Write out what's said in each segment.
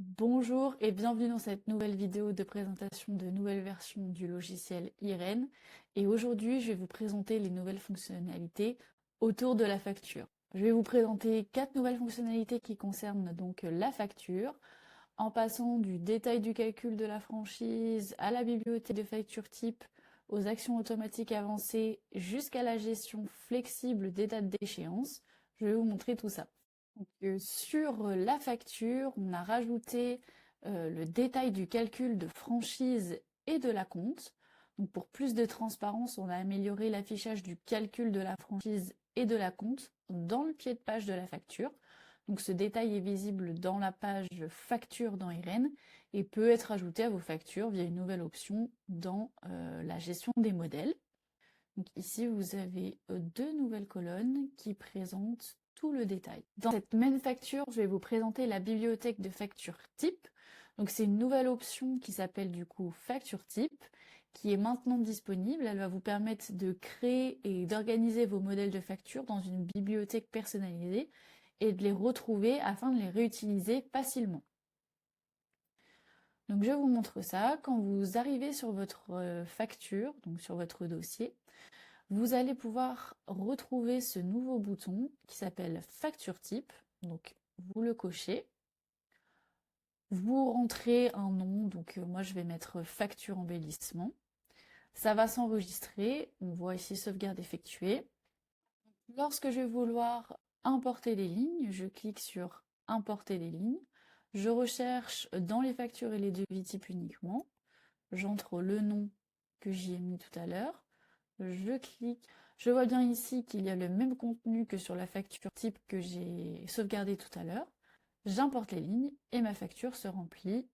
Bonjour et bienvenue dans cette nouvelle vidéo de présentation de nouvelles versions du logiciel Irene. Et aujourd'hui, je vais vous présenter les nouvelles fonctionnalités autour de la facture. Je vais vous présenter 4 nouvelles fonctionnalités qui concernent donc la facture, en passant du détail du calcul de la franchise à la bibliothèque de facture type, aux actions automatiques avancées, jusqu'à la gestion flexible des dates d'échéance. Je vais vous montrer tout ça. Sur la facture, on a rajouté le détail du calcul de franchise et de l'acompte. Donc pour plus de transparence, on a amélioré l'affichage du calcul de la franchise et de l'acompte dans le pied de page de la facture. Donc ce détail est visible dans la page facture dans Irene et peut être ajouté à vos factures via une nouvelle option dans la gestion des modèles. Donc ici, vous avez deux nouvelles colonnes qui présentent tout le détail. Dans cette même facture, je vais vous présenter la bibliothèque de facture type. Donc c'est une nouvelle option qui s'appelle du coup facture type, qui est maintenant disponible. Elle va vous permettre de créer et d'organiser vos modèles de facture dans une bibliothèque personnalisée et de les retrouver afin de les réutiliser facilement. Donc je vous montre ça. Quand vous arrivez sur votre facture, donc sur votre dossier, vous allez pouvoir retrouver ce nouveau bouton qui s'appelle facture type. Donc vous le cochez. Vous rentrez un nom, donc moi je vais mettre facture embellissement. Ça va s'enregistrer. On voit ici sauvegarde effectuée. Lorsque je vais vouloir importer les lignes, je clique sur importer les lignes. Je recherche dans les factures et les devis types uniquement. J'entre le nom que j'y ai mis tout à l'heure. Je clique. Je vois bien ici qu'il y a le même contenu que sur la facture type que j'ai sauvegardée tout à l'heure. J'importe les lignes et ma facture se remplit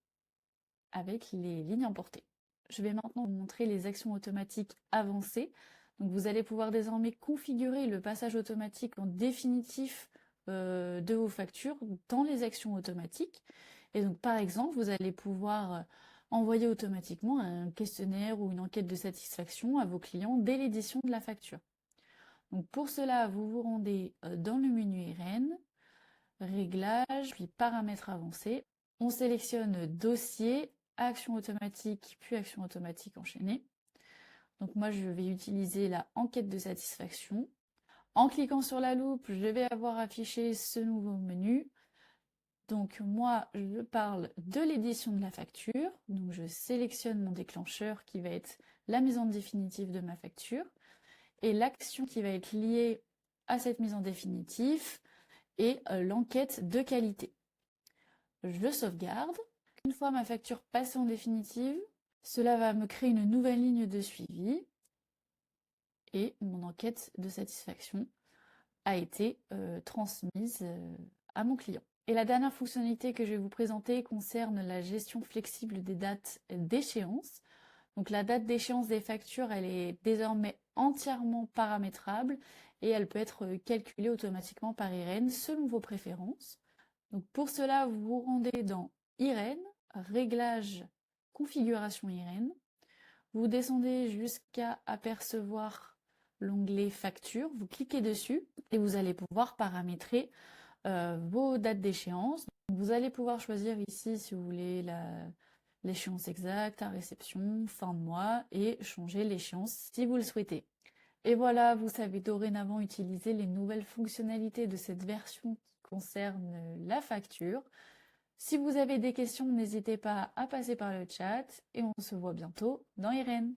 avec les lignes importées. Je vais maintenant vous montrer les actions automatiques avancées. Donc vous allez pouvoir désormais configurer le passage automatique en définitif de vos factures dans les actions automatiques. Et donc par exemple, vous allez pouvoir envoyer automatiquement un questionnaire ou une enquête de satisfaction à vos clients dès l'édition de la facture. Donc pour cela, vous vous rendez dans le menu Irene, Réglages, puis Paramètres avancés. On sélectionne Dossier, Action automatique, puis Action automatique enchaînée. Donc moi, je vais utiliser la enquête de satisfaction. En cliquant sur la loupe, je vais avoir affiché ce nouveau menu. Donc moi, je parle de l'édition de la facture. Donc je sélectionne mon déclencheur qui va être la mise en définitive de ma facture. Et l'action qui va être liée à cette mise en définitive est l'enquête de qualité. Je sauvegarde. Une fois ma facture passée en définitive, cela va me créer une nouvelle ligne de suivi. Et mon enquête de satisfaction a été transmise à mon client. Et la dernière fonctionnalité que je vais vous présenter concerne la gestion flexible des dates d'échéance. Donc la date d'échéance des factures, elle est désormais entièrement paramétrable et elle peut être calculée automatiquement par Irene selon vos préférences. Donc pour cela, vous vous rendez dans Irene, Réglages, Configuration Irene. Vous descendez jusqu'à apercevoir l'onglet Facture, vous cliquez dessus et vous allez pouvoir paramétrer vos dates d'échéance. Vous allez pouvoir choisir ici si vous voulez l'échéance exacte, à réception, fin de mois et changer l'échéance si vous le souhaitez. Et voilà, vous savez dorénavant utiliser les nouvelles fonctionnalités de cette version qui concerne la facture. Si vous avez des questions, n'hésitez pas à passer par le chat et on se voit bientôt dans Irene.